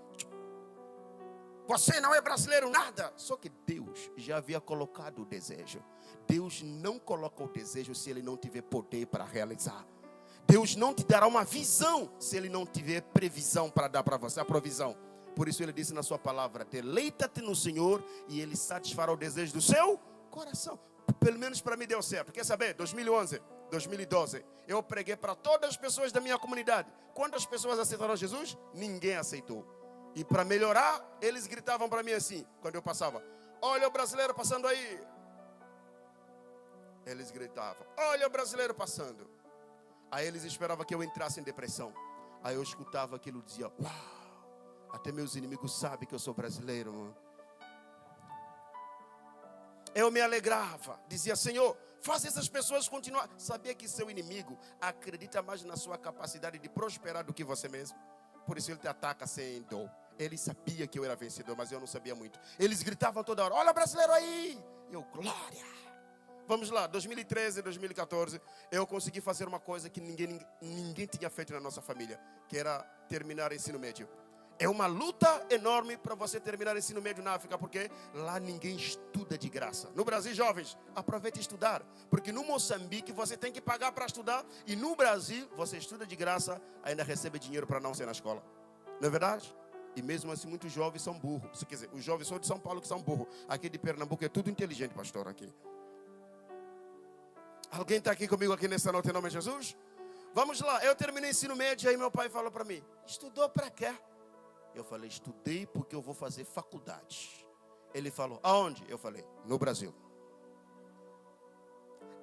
[SPEAKER 1] Você não é brasileiro, nada. Só que Deus já havia colocado o desejo. Deus não coloca o desejo se Ele não tiver poder para realizar. Deus não te dará uma visão se Ele não tiver previsão para dar para você, a provisão. Por isso Ele disse na sua palavra, deleita-te no Senhor e Ele satisfará o desejo do seu coração. Pelo menos para mim deu certo. Quer saber? 2011, 2012, eu preguei para todas as pessoas da minha comunidade. Quantas pessoas aceitaram Jesus? Ninguém aceitou. E para melhorar, eles gritavam para mim assim, quando eu passava, olha o brasileiro passando aí. Eles gritavam, olha o brasileiro passando. Aí eles esperavam que eu entrasse em depressão. Aí eu escutava aquilo e dizia, uau. Até meus inimigos sabem que eu sou brasileiro, mano. Eu me alegrava. Dizia, Senhor, faz essas pessoas continuar. Sabia que seu inimigo acredita mais na sua capacidade de prosperar do que você mesmo? Por isso ele te ataca sem dor. Ele sabia que eu era vencedor, mas eu não sabia muito. Eles gritavam toda hora, olha brasileiro aí. Eu, glória. Vamos lá, 2013, 2014, eu consegui fazer uma coisa que ninguém tinha feito na nossa família, que era terminar o ensino médio. É uma luta enorme para você terminar o ensino médio na África, porque lá ninguém estuda de graça. No Brasil, jovens, aproveite estudar, porque no Moçambique você tem que pagar para estudar, e no Brasil você estuda de graça, ainda recebe dinheiro para não ser na escola. Não é verdade? E mesmo assim, muitos jovens são burros. Quer dizer, os jovens são de São Paulo que são burros. Aqui de Pernambuco é tudo inteligente, pastor, aqui. Alguém está aqui comigo aqui nessa noite em nome de Jesus? Vamos lá, eu terminei o ensino médio, aí meu pai falou para mim, estudou para quê? Eu falei, estudei porque eu vou fazer faculdade. Ele falou, aonde? Eu falei, no Brasil.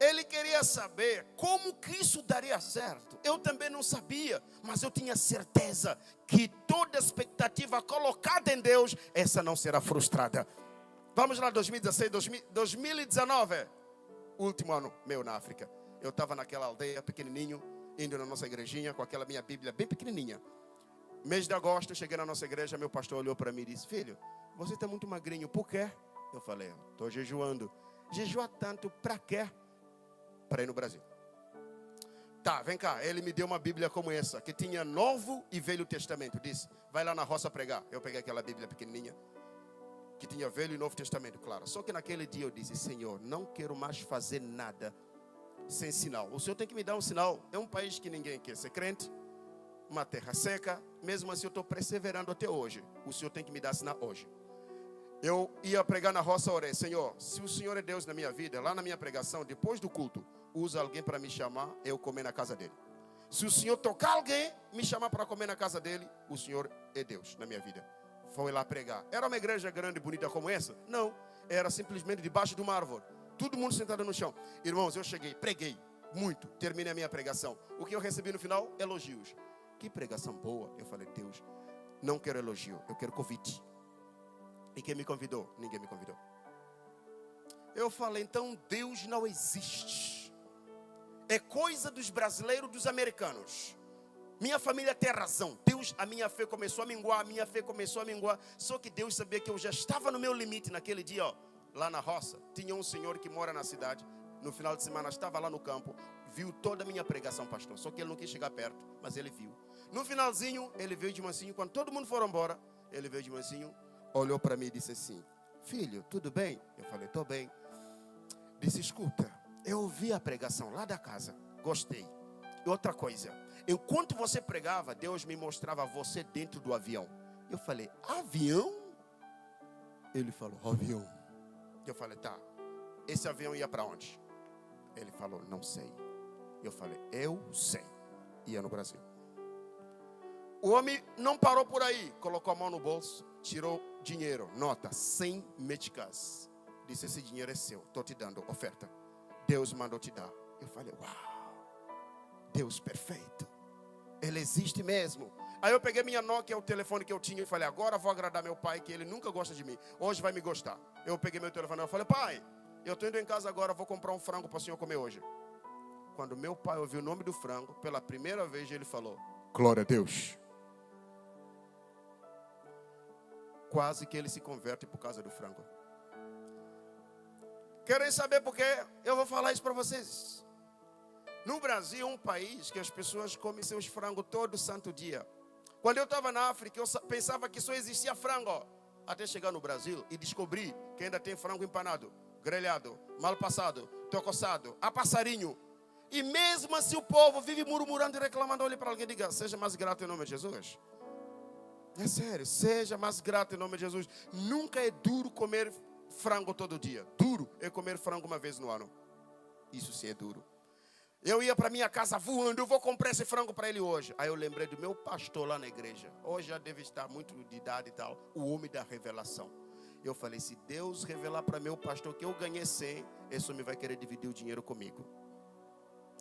[SPEAKER 1] Ele queria saber como que isso daria certo. Eu também não sabia, mas eu tinha certeza que toda expectativa colocada em Deus, essa não será frustrada. Vamos lá, 2016, 2019, último ano meu na África. Eu estava naquela aldeia pequenininho, indo na nossa igrejinha com aquela minha Bíblia bem pequenininha. Mês de agosto, eu cheguei na nossa igreja, meu pastor olhou para mim e disse, filho, você está muito magrinho, por quê? Eu falei, estou jejuando. Jejua tanto, para quê? Para ir no Brasil. Tá, vem cá, ele me deu uma Bíblia como essa, que tinha Novo e Velho Testamento. Disse, vai lá na roça pregar. Eu peguei aquela Bíblia pequenininha, que tinha Velho e Novo Testamento, claro. Só que naquele dia eu disse, Senhor, não quero mais fazer nada sem sinal. O Senhor tem que me dar um sinal. É um país que ninguém quer ser crente, uma terra seca. Mesmo assim eu estou perseverando até hoje. O Senhor tem que me dar sinal hoje. Eu ia pregar na roça, orei, Senhor, se o Senhor é Deus na minha vida, lá na minha pregação, depois do culto, usa alguém para me chamar, eu comer na casa dele. Se o Senhor tocar alguém, me chamar para comer na casa dele, o Senhor é Deus na minha vida. Foi lá pregar. Era uma igreja grande e bonita como essa? Não, era simplesmente debaixo de uma árvore. Todo mundo sentado no chão. Irmãos, eu cheguei, preguei. muito. Terminei a minha pregação. O que eu recebi no final? Elogios. Que pregação boa. Eu falei, Deus, não quero elogio, eu quero convite. E quem me convidou? Ninguém me convidou. Eu falei, então Deus não existe. É coisa dos brasileiros, dos americanos. Minha família tem razão. Deus, a minha fé começou a minguar, Só que Deus sabia que eu já estava no meu limite naquele dia, ó, lá na roça. Tinha um senhor que mora na cidade. No final de semana estava lá no campo. Viu toda a minha pregação, pastor. Só que ele não quis chegar perto, mas ele viu. No finalzinho, ele veio de mansinho. Quando todo mundo for embora, ele veio de mansinho. Olhou para mim e disse assim, filho, tudo bem? Eu falei, estou bem. Disse, escuta, eu ouvi a pregação lá da casa. Gostei. E outra coisa, enquanto você pregava, Deus me mostrava você dentro do avião. Eu falei, avião? Ele falou, avião. Eu falei, tá. Esse avião ia para onde? Ele falou, não sei. Eu falei, eu sei. Ia no Brasil. O homem não parou por aí. Colocou a mão no bolso, tirou dinheiro, nota, 100 meticais. Disse, esse dinheiro é seu, estou te dando oferta. Deus mandou te dar. Eu falei, uau. Deus perfeito. Ele existe mesmo. Aí eu peguei minha Nokia, o telefone que eu tinha, e falei, agora vou agradar meu pai, que ele nunca gosta de mim. Hoje vai me gostar. Eu peguei meu telefone e falei, pai, eu estou indo em casa agora, vou comprar um frango para o senhor comer hoje. Quando meu pai ouviu o nome do frango, pela primeira vez ele falou, glória a Deus. Quase que ele se converte por causa do frango. Querem saber por quê? Eu vou falar isso para vocês. No Brasil, um país que as pessoas comem seus frangos todo santo dia. Quando eu estava na África, eu pensava que só existia frango. Até chegar no Brasil e descobri que ainda tem frango empanado, grelhado, mal passado, tocoçado, a passarinho. E mesmo assim o povo vive murmurando e reclamando. Olhe para alguém e diga, seja mais grato em nome de Jesus. É sério, seja mais grato em nome de Jesus. Nunca é duro comer frango todo dia. Duro é comer frango uma vez no ano. Isso sim é duro. Eu ia para minha casa voando, eu vou comprar esse frango para ele hoje. Aí eu lembrei do meu pastor lá na igreja. Hoje já deve estar muito de idade e tal. O homem da revelação. Eu falei, se Deus revelar para meu pastor que eu ganhei 100, esse homem vai querer dividir o dinheiro comigo.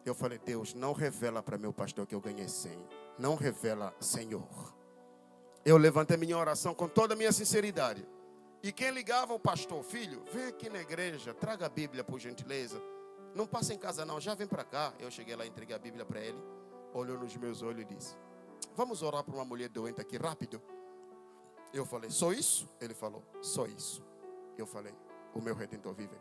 [SPEAKER 1] Eu falei, Deus, não revela para meu pastor que eu ganhei 100. Não revela, Senhor. Eu levantei minha oração com toda a minha sinceridade. E quem ligava o pastor, filho, vem aqui na igreja, traga a Bíblia por gentileza. Não passa em casa não, já vem para cá. Eu cheguei lá, entreguei a Bíblia para ele. Olhou nos meus olhos e disse, vamos orar para uma mulher doente aqui rápido. Eu falei, só isso? Ele falou, só isso. Eu falei, o meu Redentor vive.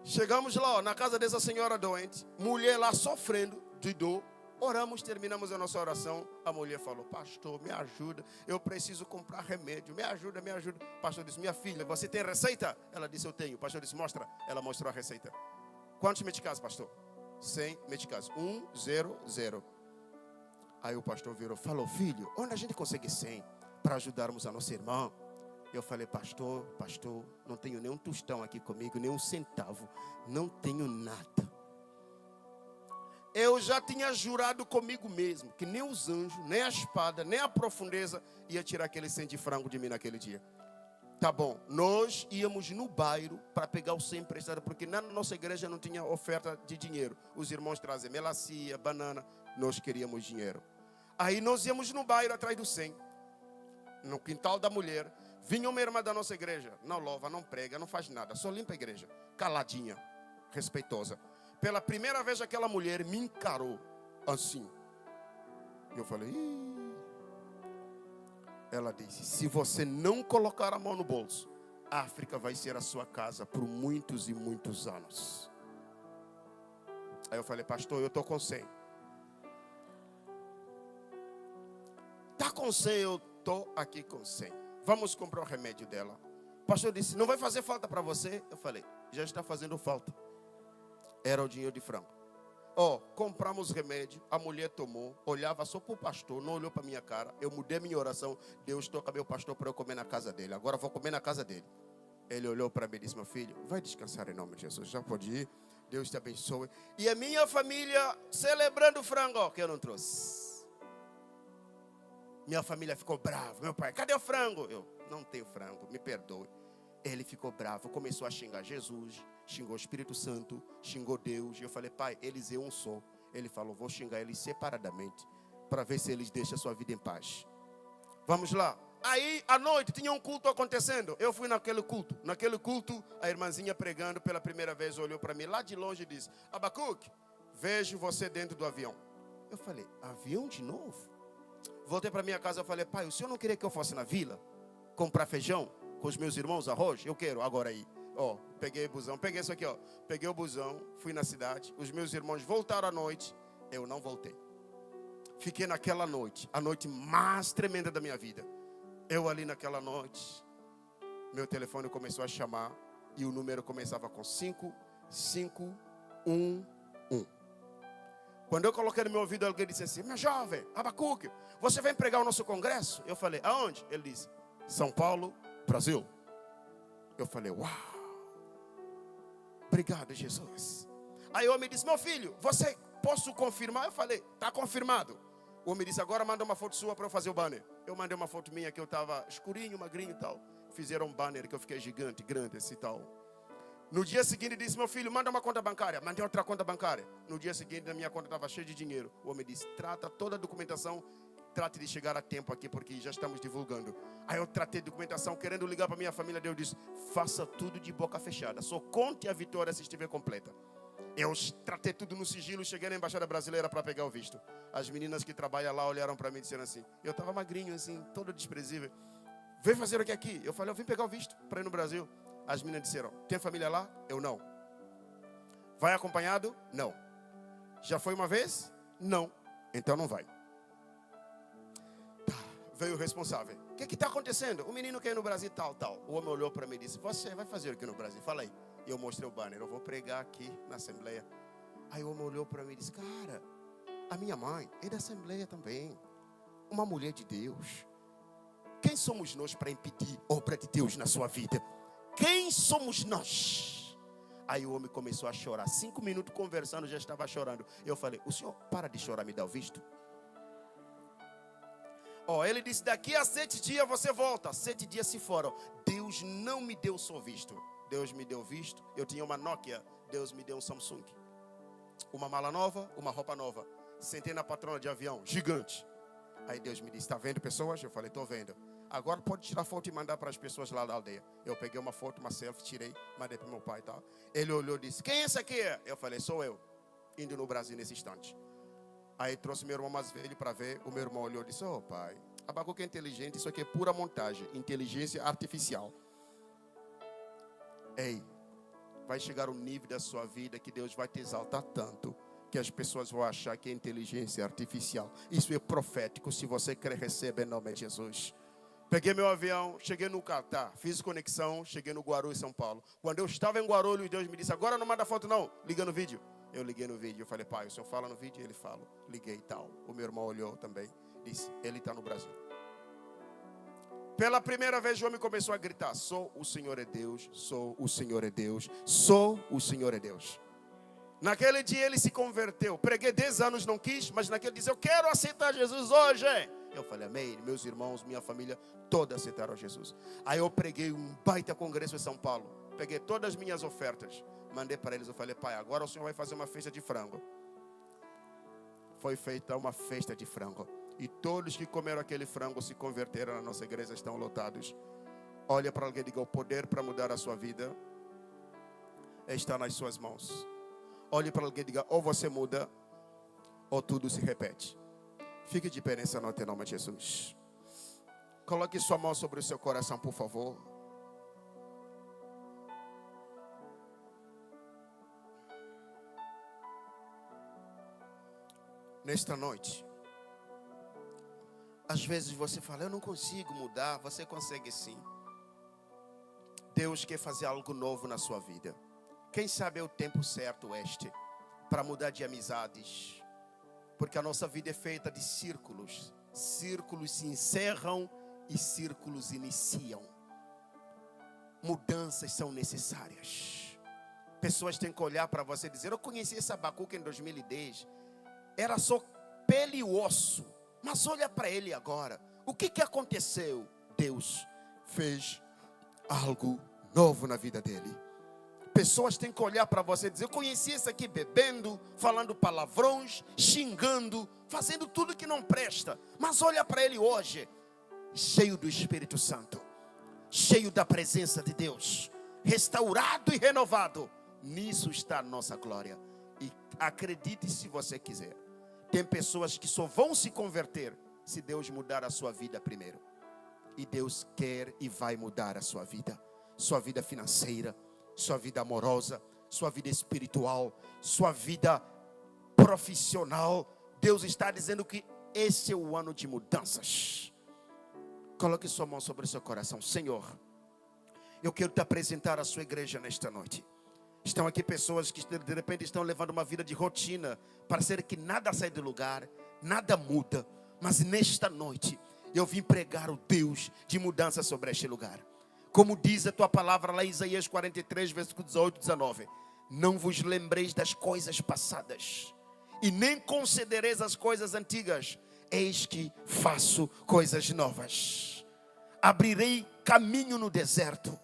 [SPEAKER 1] Chegamos lá, ó, na casa dessa senhora doente. Mulher lá sofrendo de dor. Oramos, terminamos a nossa oração. A mulher falou, pastor, me ajuda. Eu preciso comprar remédio. Me ajuda, me ajuda. O pastor disse, minha filha, você tem receita? Ela disse, eu tenho. O pastor disse, mostra. Ela mostrou a receita. Quantos meticais, pastor? 100 meticais. 100. Aí o pastor virou, falou, filho, onde a gente consegue 100 para ajudarmos a nossa irmã? Eu falei, pastor, não tenho nem um tostão aqui comigo, nem um centavo. Não tenho nada. Eu já tinha jurado comigo mesmo que nem os anjos, nem a espada, nem a profundeza ia tirar aquele 100 de frango de mim naquele dia. Tá bom, nós íamos no bairro para pegar o 100 emprestado, porque na nossa igreja não tinha oferta de dinheiro. Os irmãos traziam melancia, banana, nós queríamos dinheiro. Aí nós íamos no bairro atrás do 100. No quintal da mulher, vinha uma irmã da nossa igreja, não louva, não prega, não faz nada, só limpa a igreja, caladinha, respeitosa. Pela primeira vez aquela mulher me encarou assim. Eu falei, ih. Ela disse, se você não colocar a mão no bolso, a África vai ser a sua casa por muitos e muitos anos. Aí eu falei, pastor, eu estou com 100. Está com 100, eu estou aqui com 100. Vamos comprar o remédio dela. O pastor disse, não vai fazer falta para você? Eu falei, já está fazendo falta. Era o dinheiro de frango. Compramos remédio, a mulher tomou, olhava só para o pastor, não olhou para minha cara. Eu mudei minha oração, Deus toca meu pastor para eu comer na casa dele. Agora vou comer na casa dele. Ele olhou para mim e disse, meu filho, vai descansar em nome de Jesus, já pode ir, Deus te abençoe. E a minha família celebrando o frango que eu não trouxe. Minha família ficou brava, meu pai, cadê o frango? Eu, não tenho frango, me perdoe. Ele ficou bravo, começou a xingar Jesus, xingou o Espírito Santo, xingou Deus. E eu falei, pai, eles é um só. Ele falou, vou xingar eles separadamente, para ver se eles deixam a sua vida em paz. Vamos lá. Aí, à noite, tinha um culto acontecendo. Eu fui naquele culto. Naquele culto, a irmãzinha pregando pela primeira vez, olhou para mim lá de longe e disse, Abacuque, vejo você dentro do avião. Eu falei, avião de novo? Voltei para minha casa e falei, pai, o senhor não queria que eu fosse na vila comprar feijão com os meus irmãos, arroz? Eu quero, agora aí. Ó, peguei o busão, peguei isso aqui, ó. Peguei o busão, fui na cidade. Os meus irmãos voltaram à noite. Eu não voltei. Fiquei naquela noite, a noite mais tremenda da minha vida. Eu ali naquela noite, meu telefone começou a chamar e o número começava com 5511. Quando eu coloquei no meu ouvido, alguém disse assim, meu jovem, Abacuque, você vai pregar o nosso congresso? Eu falei, aonde? Ele disse, São Paulo, Brasil. Eu falei, uau, obrigado, Jesus. Aí o homem disse, meu filho, você posso confirmar? Eu falei, está confirmado. O homem disse, agora manda uma foto sua para eu fazer o banner. Eu mandei uma foto minha que eu estava escurinho, magrinho e tal. Fizeram um banner que eu fiquei gigante, grande assim e tal. No dia seguinte disse, meu filho, manda uma conta bancária. Mandei outra conta bancária. No dia seguinte a minha conta estava cheia de dinheiro. O homem disse, trata toda a documentação, trate de chegar a tempo aqui porque já estamos divulgando. Aí eu tratei de documentação, querendo ligar para minha família. Deus disse, faça tudo de boca fechada. Só conte a vitória se estiver completa. Eu tratei tudo no sigilo, cheguei na embaixada brasileira para pegar o visto. As meninas que trabalham lá olharam para mim e disseram assim, eu estava magrinho assim, todo desprezível. Vem fazer o que aqui? Eu falei, eu vim pegar o visto para ir no Brasil. As meninas disseram, tem família lá? Eu não. Vai acompanhado? Não. Já foi uma vez? Não. Então não vai. Tá. Veio o responsável. O que está acontecendo? O menino quer ir no Brasil, tal. O homem olhou para mim e disse, você vai fazer o que no Brasil? Fala aí. E eu mostrei o banner, eu vou pregar aqui na Assembleia. Aí o homem olhou para mim e disse, cara, a minha mãe é da Assembleia também. Uma mulher de Deus. Quem somos nós para impedir a obra de Deus na sua vida? Quem somos nós? Aí o homem começou a chorar. 5 minutos conversando, já estava chorando. Eu falei, o senhor para de chorar, me dá o visto? Ele disse, daqui a 7 dias você volta. 7 dias se foram. Deus não me deu só visto. Deus me deu visto. Eu tinha uma Nokia. Deus me deu um Samsung. Uma mala nova, uma roupa nova. Sentei na patrona de avião, gigante. Aí Deus me disse, está vendo pessoas? Eu falei, estou vendo. Agora pode tirar foto e mandar para as pessoas lá da aldeia. Eu peguei uma foto, uma selfie, tirei, mandei para meu pai e tal. Ele olhou e disse, quem é esse aqui? Eu falei, sou eu. Indo no Brasil nesse instante. Aí trouxe meu irmão mais velho para ver. O meu irmão olhou e disse, pai, Abacuque é inteligente, isso aqui é pura montagem. Inteligência artificial. Ei, vai chegar um nível da sua vida que Deus vai te exaltar tanto que as pessoas vão achar que é inteligência artificial. Isso é profético, se você quer receber em nome de Jesus. Peguei meu avião, cheguei no Catar, fiz conexão, cheguei no Guarulhos, São Paulo. Quando eu estava em Guarulhos, Deus me disse, agora não manda foto não, liga no vídeo. Eu liguei no vídeo, eu falei, pai, o senhor fala no vídeo? Ele fala, liguei e tal. O meu irmão olhou também, disse, ele está no Brasil. Pela primeira vez o homem começou a gritar, sou o Senhor é Deus, sou o Senhor é Deus, sou o Senhor é Deus. Naquele dia ele se converteu. Preguei 10 anos, não quis, mas naquele dia eu quero aceitar Jesus hoje. Eu falei, amém. Meus irmãos, minha família, todos aceitaram Jesus. Aí eu preguei um baita congresso em São Paulo. Peguei todas as minhas ofertas, mandei para eles. Eu falei, pai, agora o senhor vai fazer uma festa de frango. Foi feita uma festa de frango. E todos que comeram aquele frango se converteram na nossa igreja, estão lotados. Olha para alguém e diga, o poder para mudar a sua vida está nas suas mãos. Olhe para alguém e diga, ou você muda, ou tudo se repete. Fique de pé nessa noite em nome de Jesus. Coloque sua mão sobre o seu coração, por favor. Nesta noite, às vezes você fala, eu não consigo mudar. Você consegue sim. Deus quer fazer algo novo na sua vida. Quem sabe é o tempo certo para mudar de amizades. Porque a nossa vida é feita de círculos. Círculos se encerram e círculos iniciam. Mudanças são necessárias. Pessoas têm que olhar para você e dizer, eu conheci esse Abacuque em 2010. Era só pele e osso. Mas olha para ele agora. O que aconteceu? Deus fez algo novo na vida dele. Pessoas têm que olhar para você e dizer: eu conheci esse aqui bebendo, falando palavrões, xingando, fazendo tudo que não presta. Mas olha para ele hoje, cheio do Espírito Santo, cheio da presença de Deus, restaurado e renovado. Nisso está a nossa glória. E acredite se você quiser, tem pessoas que só vão se converter se Deus mudar a sua vida primeiro. E Deus quer e vai mudar a sua vida financeira, sua vida amorosa, sua vida espiritual, sua vida profissional. Deus está dizendo que esse é o ano de mudanças. Coloque sua mão sobre o seu coração. Senhor, eu quero te apresentar a sua igreja nesta noite. Estão aqui pessoas que de repente estão levando uma vida de rotina, parecer que nada sai do lugar, nada muda. Mas nesta noite eu vim pregar o Deus de mudança sobre este lugar. Como diz a tua palavra lá em Isaías 43, versículo 18 e 19. Não vos lembreis das coisas passadas, e nem considereis as coisas antigas. Eis que faço coisas novas. Abrirei caminho no deserto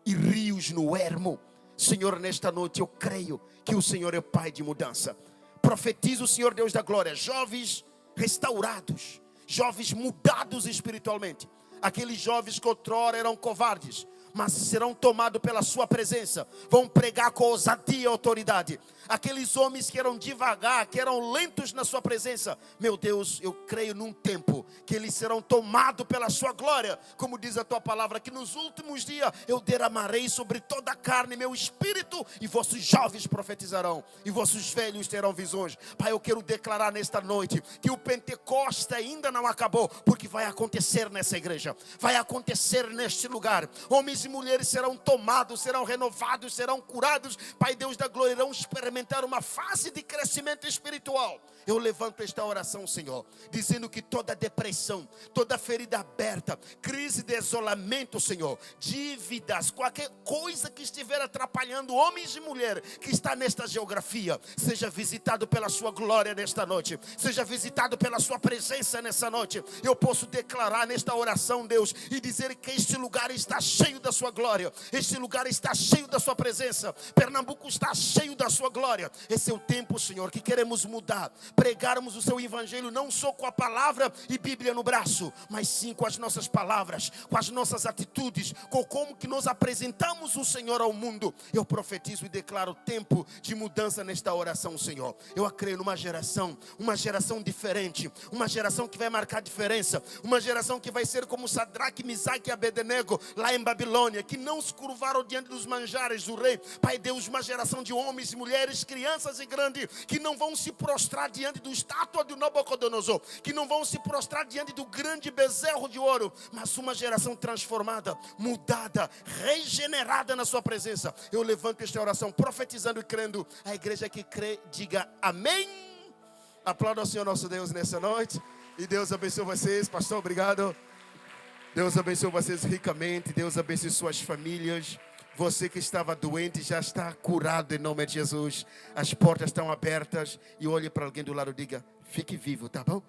[SPEAKER 1] e rios no ermo. Senhor, nesta noite eu creio que o Senhor é o Pai de mudança. Profetizo, o Senhor Deus da glória, jovens restaurados, jovens mudados espiritualmente. Aqueles jovens que outrora eram covardes, mas serão tomados pela sua presença, vão pregar com ousadia e autoridade. Aqueles homens que eram devagar, que eram lentos na sua presença, meu Deus, eu creio num tempo que eles serão tomados pela sua glória, como diz a tua palavra, que nos últimos dias eu derramarei sobre toda a carne meu espírito, e vossos jovens profetizarão, e vossos velhos terão visões. Pai, eu quero declarar nesta noite que o Pentecoste ainda não acabou, porque vai acontecer nessa igreja, vai acontecer neste lugar. Homens e mulheres serão tomados, serão renovados, serão curados. Pai Deus da glória, irão experimentar uma fase de crescimento espiritual. Eu levanto esta oração, Senhor, dizendo que toda depressão, toda ferida aberta, crise de isolamento, Senhor, dívidas, qualquer coisa que estiver atrapalhando homens e mulheres que está nesta geografia, seja visitado pela sua glória nesta noite, seja visitado pela sua presença nessa noite. Eu posso declarar nesta oração, Deus, e dizer que este lugar está cheio da sua glória, este lugar está cheio da sua presença, Pernambuco está cheio da sua glória. Esse é o tempo, Senhor, que queremos mudar, pregarmos o seu evangelho não só com a palavra e Bíblia no braço, mas sim com as nossas palavras, com as nossas atitudes, com como que nós apresentamos o Senhor ao mundo. Eu profetizo e declaro tempo de mudança nesta oração, Senhor. Eu acredito numa geração diferente, uma geração que vai marcar diferença, uma geração que vai ser como Sadraque, Misaque e Abednego lá em Babilônia, que não se curvaram diante dos manjares do rei. Pai Deus, uma geração de homens e mulheres, crianças e grandes, que não vão se prostrar diante do estátua de Nabucodonosor, que não vão se prostrar diante do grande bezerro de ouro, mas uma geração transformada, mudada, regenerada na sua presença. Eu levanto esta oração profetizando e crendo. A igreja que crê, diga amém. Aplauda ao Senhor nosso Deus nessa noite. E Deus abençoe vocês. Pastor, obrigado. Deus abençoe vocês ricamente. Deus abençoe suas famílias. Você que estava doente já está curado em nome de Jesus. As portas estão abertas. E olhe para alguém do lado e diga: fique vivo, tá bom?